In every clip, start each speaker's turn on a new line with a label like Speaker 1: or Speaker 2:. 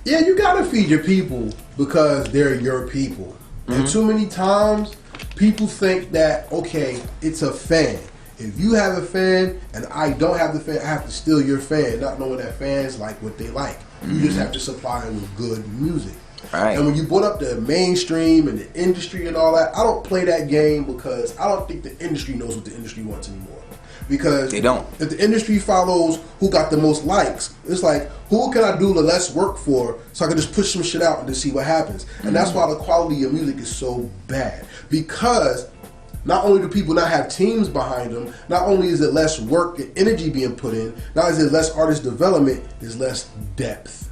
Speaker 1: Yeah, you gotta feed your people because they're your people. And too many times, people think that, okay, it's a fan. If you have a fan and I don't have the fan, I have to steal your fan, not knowing that fans like what they like. You just have to supply them with good music.
Speaker 2: Right.
Speaker 1: And when you brought up the mainstream and the industry and all that, I don't play that game because I don't think the industry knows what the industry wants anymore. Because
Speaker 2: they don't.
Speaker 1: If the industry follows who got the most likes, it's like, who can I do the less work for so I can just push some shit out and just see what happens? And that's why the quality of music is so bad. Because not only do people not have teams behind them, not only is it less work and energy being put in, not only is it less artist development, there's less depth.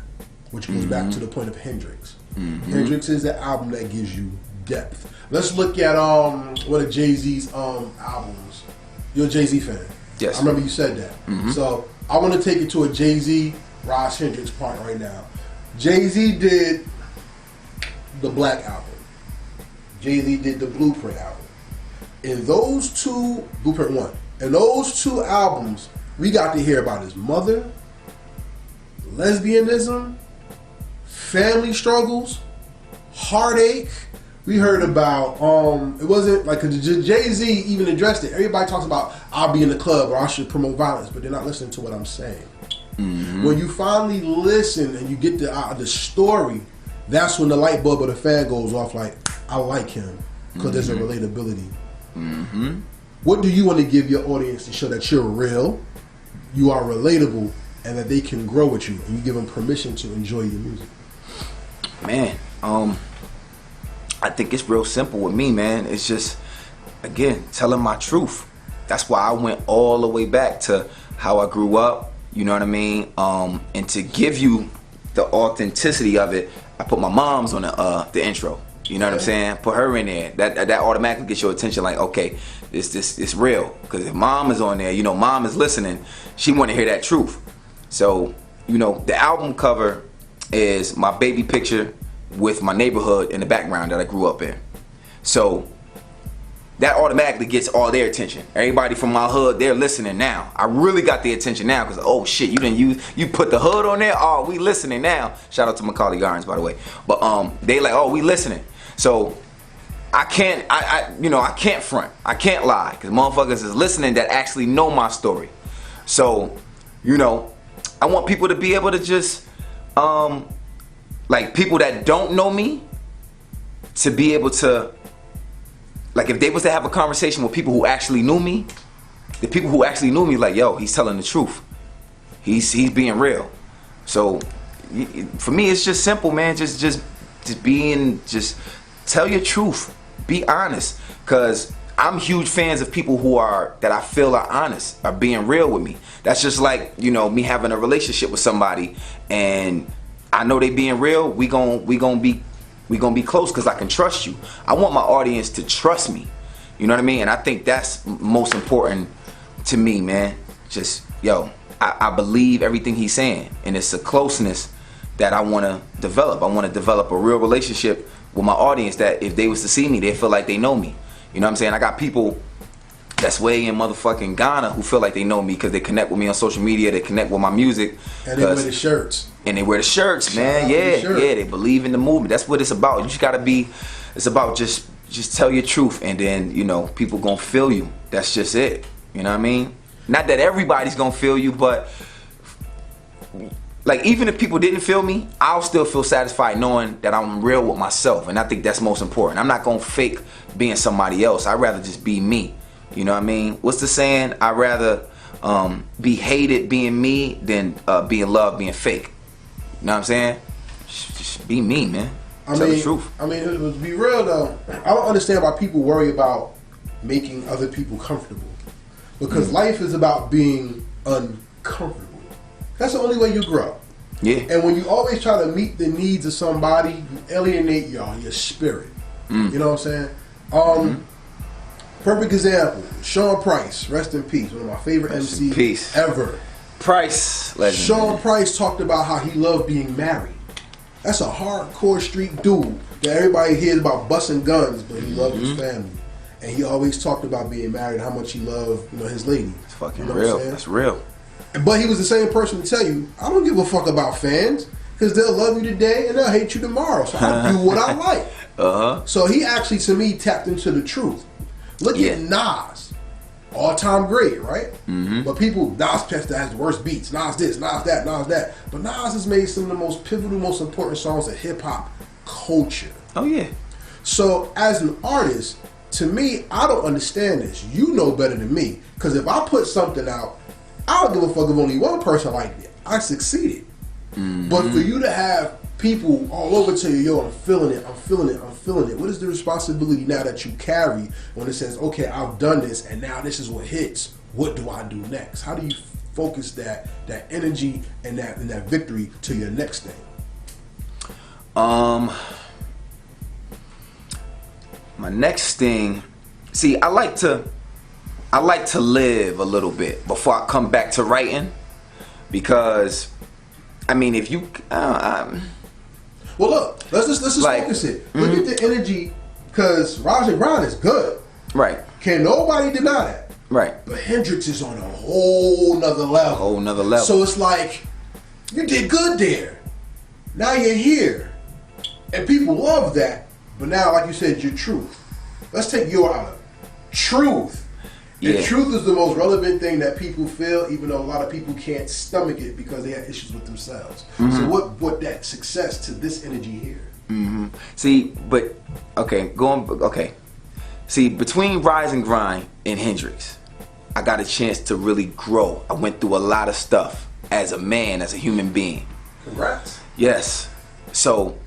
Speaker 1: Which goes back to the point of Hendricks. Hendricks is the album that gives you depth. Let's look at one of Jay-Z's albums. You're a Jay-Z fan.
Speaker 2: Yes.
Speaker 1: I remember you said that. So I want to take it to a Jay-Z, Ross Hendricks part right now. Jay-Z did the Black album. Jay-Z did the Blueprint album. In those two, Blueprint 1, in those two albums, we got to hear about his mother, lesbianism, family struggles, heartache. We heard about, it wasn't like, Jay-Z even addressed it. Everybody talks about, I'll be in the club or I should promote violence, but they're not listening to what I'm saying. When you finally listen and you get the story, that's when the light bulb of the fan goes off like, I like him, because there's a relatability. What do you want to give your audience to show that you're real, you are relatable, and that they can grow with you, and you give them permission to enjoy your music?
Speaker 2: Man, I think it's real simple with me, man. It's just, again, telling my truth. That's why I went all the way back to how I grew up, you know what I mean? And to give you the authenticity of it, I put my mom's on the intro. You know what I'm saying? Put her in there. That automatically gets your attention. Like, okay, it's real. Because if mom is on there, you know, mom is listening. She want to hear that truth. So, you know, the album cover is my baby picture with my neighborhood in the background that I grew up in. So that automatically gets all their attention. Everybody from my hood, they're listening now. I really got their attention now because, oh shit, you put the hood on there? Oh, we listening now. Shout out to Macaulay Gardens, by the way. But they like, oh, we listening. So I can't front. I can't lie because motherfuckers is listening that actually know my story. So, you know, I want people to be able to just, like people that don't know me, to be able to, like if they was to have a conversation with people who actually knew me, the people who actually knew me like, yo, he's telling the truth. He's being real. So for me, it's just simple, man. Just tell your truth. Be honest. Cause I'm huge fans of people that I feel are honest, are being real with me. That's just like, you know, me having a relationship with somebody and I know they being real, we gon' be close because I can trust you. I want my audience to trust me. You know what I mean? And I think that's most important to me, man. Just, yo, I believe everything he's saying. And it's a closeness that I want to develop. I want to develop a real relationship with my audience that if they was to see me, they feel like they know me. You know what I'm saying? I got people that's way in motherfucking Ghana who feel like they know me because they connect with me on social media, they connect with my music.
Speaker 1: And they wear the shirts.
Speaker 2: And they wear the shirts, man. Yeah, they believe in the movement. That's what it's about. You just gotta be, it's about just tell your truth and then, you know, people gonna feel you. That's just it. You know what I mean? Not that everybody's gonna feel you, but like even if people didn't feel me, I'll still feel satisfied knowing that I'm real with myself. And I think that's most important. I'm not gonna fake being somebody else. I'd rather just be me. You know what I mean? What's the saying? I'd rather be hated being me than being loved being fake. You know what I'm saying? Just be me, man. Tell the truth.
Speaker 1: I mean, to be real though, I don't understand why people worry about making other people comfortable. Because life is about being uncomfortable. That's the only way you grow.
Speaker 2: Yeah.
Speaker 1: And when you always try to meet the needs of somebody, you alienate your spirit. You know what I'm saying? Perfect example, Sean Price, rest in peace, one of my favorite MCs ever.
Speaker 2: Price, legend.
Speaker 1: Sean Price talked about how he loved being married. That's a hardcore street dude that everybody hears about busting guns, but he loved his family. And he always talked about being married, how much he loved, you know, his lady.
Speaker 2: It's fucking real. That's real.
Speaker 1: But he was the same person to tell you, I don't give a fuck about fans. because they'll love you today and they'll hate you tomorrow. So I do what I like. So he actually, to me, tapped into the truth. Look at Nas, all-time great, right? But people, Nas has the worst beats. Nas this, Nas that, Nas that. But Nas has made some of the most pivotal, most important songs of hip-hop culture.
Speaker 2: Oh, yeah.
Speaker 1: So as an artist, to me, I don't understand this. You know better than me. Because if I put something out, I don't give a fuck if only one person liked it. I succeeded. But for you to have people all over tell you, yo, I'm feeling it, I'm feeling it, I'm feeling it. What is the responsibility now that you carry when it says, okay, I've done this and now this is what hits. What do I do next? How do you focus that energy and that victory to your next thing?
Speaker 2: My next thing, see, I like to live a little bit before I come back to writing, because I mean, if you well, look, let's just like,
Speaker 1: focus it. Look at the energy, because Raj and Grind is good,
Speaker 2: right?
Speaker 1: Can nobody deny that,
Speaker 2: right?
Speaker 1: But Hendricks is on a whole nother level. So it's like, you did good there. Now you're here, and people love that. But now, like you said, your truth. Let's take your out of it. Truth. And truth is the most relevant thing that people feel, even though a lot of people can't stomach it because they have issues with themselves. So what that success to this energy here?
Speaker 2: See, but okay. See, between Rise and Grind and Hendricks, I got a chance to really grow. I went through a lot of stuff as a man, as a human being.
Speaker 1: Congrats.
Speaker 2: Yes. So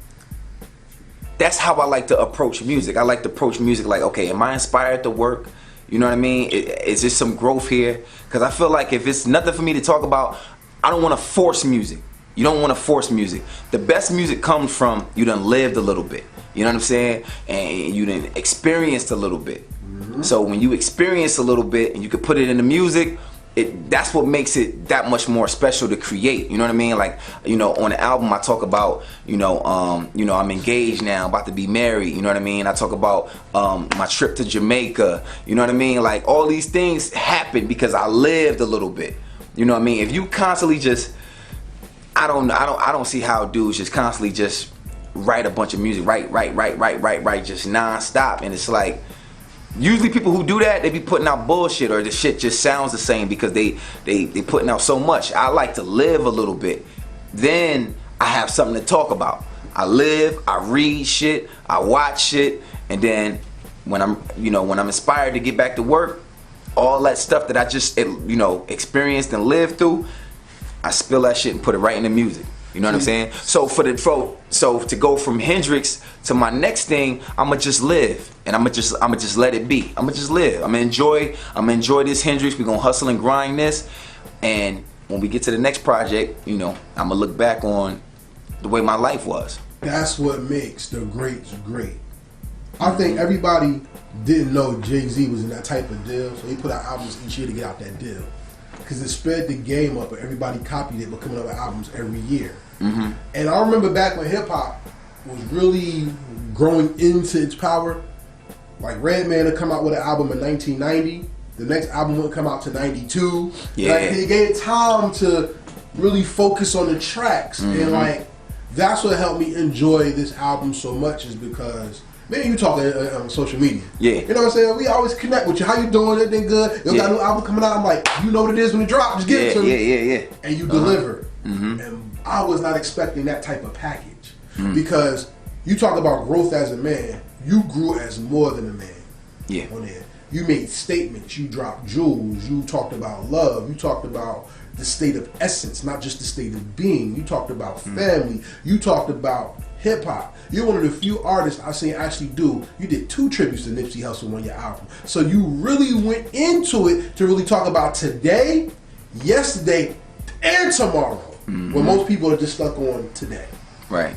Speaker 2: that's how I like to approach music. I like to approach music like, okay, am I inspired to work? You know what I mean? Is there some growth here? Because I feel like if it's nothing for me to talk about, I don't want to force music. You don't want to force music. The best music comes from you done lived a little bit. You know what I'm saying? And you done experienced a little bit. So when you experience a little bit and you can put it in the music, that's what makes it that much more special to create. You know what I mean? Like, you know, on the album I talk about, I'm engaged now, about to be married. You know what I mean? I talk about my trip to Jamaica. You know what I mean? Like, all these things happen because I lived a little bit. You know what I mean? If you constantly just, I don't see how dudes just constantly just write a bunch of music, write, just non-stop, and it's like, usually people who do that, they be putting out bullshit, or the shit just sounds the same because they putting out so much. I like to live a little bit. Then I have something to talk about. I live, I read shit, I watch shit, and then when I'm inspired to get back to work, all that stuff that I just experienced and lived through, I spill that shit and put it right in the music. You know what I'm saying? So so to go from Hendricks to my next thing, I'ma just live, and I'ma just let it be. I'ma just live. I'ma enjoy this Hendricks. We gonna hustle and grind this, and when we get to the next project, I'ma look back on the way my life was.
Speaker 1: That's what makes the greats great. I think everybody didn't know Jay-Z was in that type of deal, so he put out albums each year to get out that deal. Because it sped the game up, and everybody copied it by coming up with albums every year. And I remember back when hip-hop was really growing into its power, like Redman would come out with an album in 1990, the next album wouldn't come out to 92.
Speaker 2: Yeah.
Speaker 1: Like, they gave time to really focus on the tracks, and like, that's what helped me enjoy this album so much, is because me and you talking on social media.
Speaker 2: Yeah.
Speaker 1: You know what I'm saying? We always connect with you. How you doing? Everything good? You got a new album coming out. I'm like, you know what it is when it drops. Just give it to me.
Speaker 2: Yeah.
Speaker 1: And you deliver. And I was not expecting that type of package. Because you talk about growth as a man. You grew as more than a man.
Speaker 2: Yeah.
Speaker 1: On there. You made statements. You dropped jewels. You talked about love. You talked about the state of essence, not just the state of being. You talked about family. You talked about hip hop. You're one of the few artists I've seen actually do. You did 2 tributes to Nipsey Hussle on your album. So you really went into it to really talk about today, yesterday, and tomorrow. When most people are just stuck on today.
Speaker 2: Right.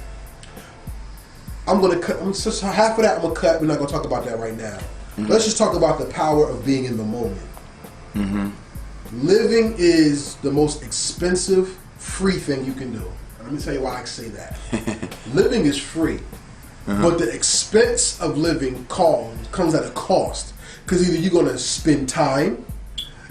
Speaker 1: I'm gonna cut. Just half of that I'm gonna cut. We're not gonna talk about that right now. Let's just talk about the power of being in the moment. Living is the most expensive, free thing you can do. Let me tell you why I say that. Living is free, but the expense of living comes at a cost. Because either you're going to spend time,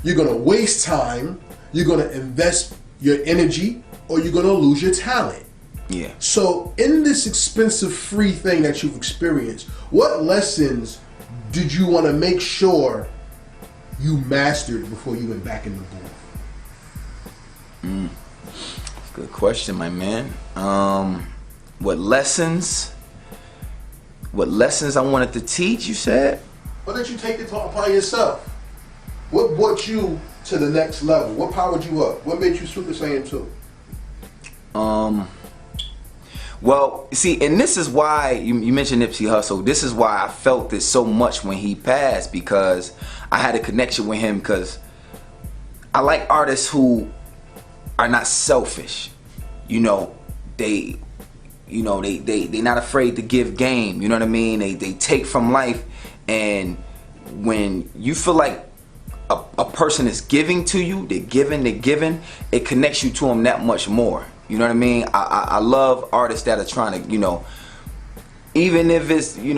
Speaker 1: you're going to waste time, you're going to invest your energy, or you're going to lose your talent.
Speaker 2: Yeah.
Speaker 1: So in this expensive free thing that you've experienced, what lessons did you want to make sure you mastered before you went back in the booth?
Speaker 2: Good question, my man. What lessons I wanted to teach, you said?
Speaker 1: What did you take it upon yourself? What brought you to the next level? What powered you up? What made you Super Saiyan 2?
Speaker 2: Well, see, and this is why you mentioned Nipsey Hussle. This is why I felt this so much when he passed, because I had a connection with him. Because I like artists who are not selfish. They not afraid to give game. You know what I mean? They take from life, and when you feel like a person is giving to you, they're giving, it connects you to them that much more. You know what I mean? I love artists that are trying to, even if it's, they're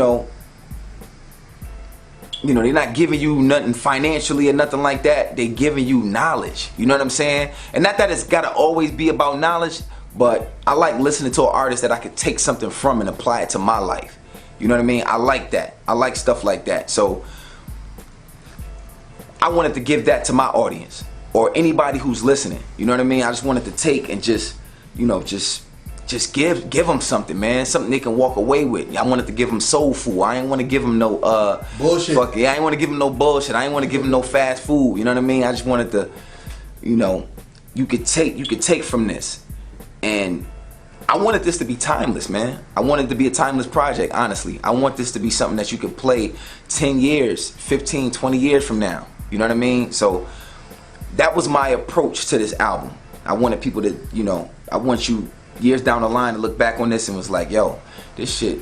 Speaker 2: not giving you nothing financially or nothing like that. They're giving you knowledge. You know what I'm saying? And not that it's got to always be about knowledge, but I like listening to an artist that I could take something from and apply it to my life. You know what I mean? I like that. I like stuff like that. So I wanted to give that to my audience or anybody who's listening. You know what I mean? I just wanted to take and just give them something, man. Something they can walk away with. I wanted to give them soul food. I ain't want to give them no
Speaker 1: bullshit.
Speaker 2: I ain't want to give them no bullshit. I ain't want to give them no fast food. You know what I mean? I just wanted to, you could take from this. And I wanted this to be timeless, man. I wanted it to be a timeless project, honestly. I want this to be something that you could play 10 years, 15, 20 years from now. You know what I mean? So that was my approach to this album. I wanted people to, I want you years down the line to look back on this and was like, yo, this shit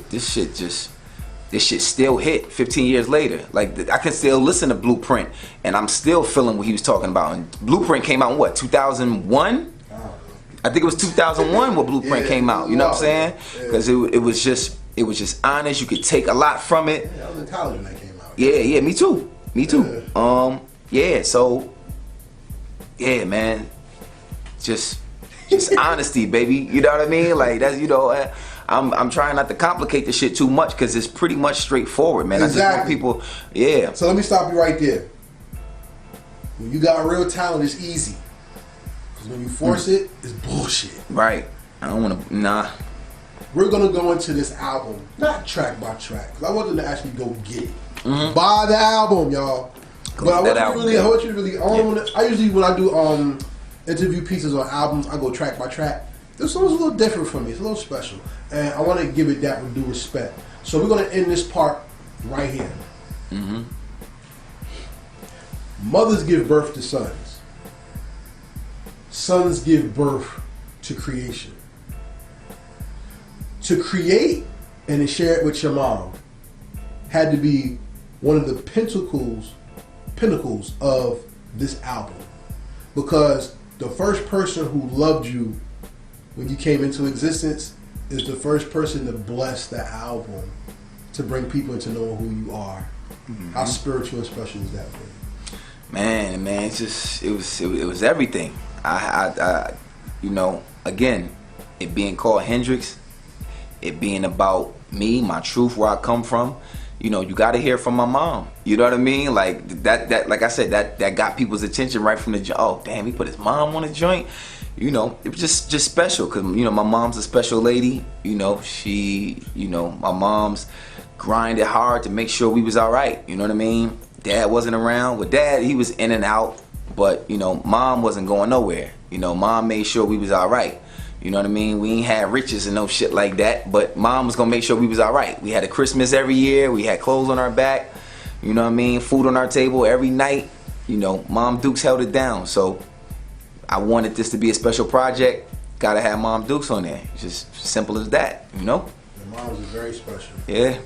Speaker 2: still hit 15 years later. Like, I can still listen to Blueprint and I'm still feeling what he was talking about. And Blueprint came out in what, 2001? I think it was 2001 when Blueprint came out. You know what I'm saying? Because it was just honest. You could take a lot from it.
Speaker 1: Yeah, I was in college when that came out.
Speaker 2: Yeah, me too. So man, just honesty, baby. You know what I mean? Like, that's, I'm trying not to complicate the shit too much because it's pretty much straightforward, man.
Speaker 1: Exactly.
Speaker 2: I just want people,
Speaker 1: So let me stop you right there. When you got real talent, it's easy. Because when you force it, it's bullshit.
Speaker 2: Right. I don't want to, nah.
Speaker 1: We're going to go into this album, not track by track, because I want them to actually go get it. Mm-hmm. Buy the album, y'all. But I want you to really, I usually, when I do interview pieces on albums, I go track by track. This one's a little different for me. It's a little special. And I want to give it that with due respect. So we're going to end this part right here. Mm-hmm. Mothers give birth to sons. Sons give birth to creation. To create and to share it with your mom had to be one of the pinnacles of this album. Because the first person who loved you when you came into existence is the first person to bless the album, to bring people into knowing who you are. Mm-hmm. How spiritual and special is that for you? Man,
Speaker 2: it's just, it was everything. I again, it being called Hendricks, it being about me, my truth, where I come from. You got to hear from my mom. You know what I mean? Like that like I said, that got people's attention right from the joint. Oh, damn, he put his mom on the joint. It was just special because, my mom's a special lady. She, my mom's grinded hard to make sure we was all right. You know what I mean? Dad wasn't around. With Dad, he was in and out. But, Mom wasn't going nowhere. Mom made sure we was all right. You know what I mean? We ain't had riches and no shit like that, but Mom was gonna make sure we was all right. We had a Christmas every year. We had clothes on our back. You know what I mean? Food on our table every night. Mom Dukes held it down. So I wanted this to be a special project. Gotta have Mom Dukes on there. It's just simple as that,
Speaker 1: Your mom's is very special.
Speaker 2: Yeah.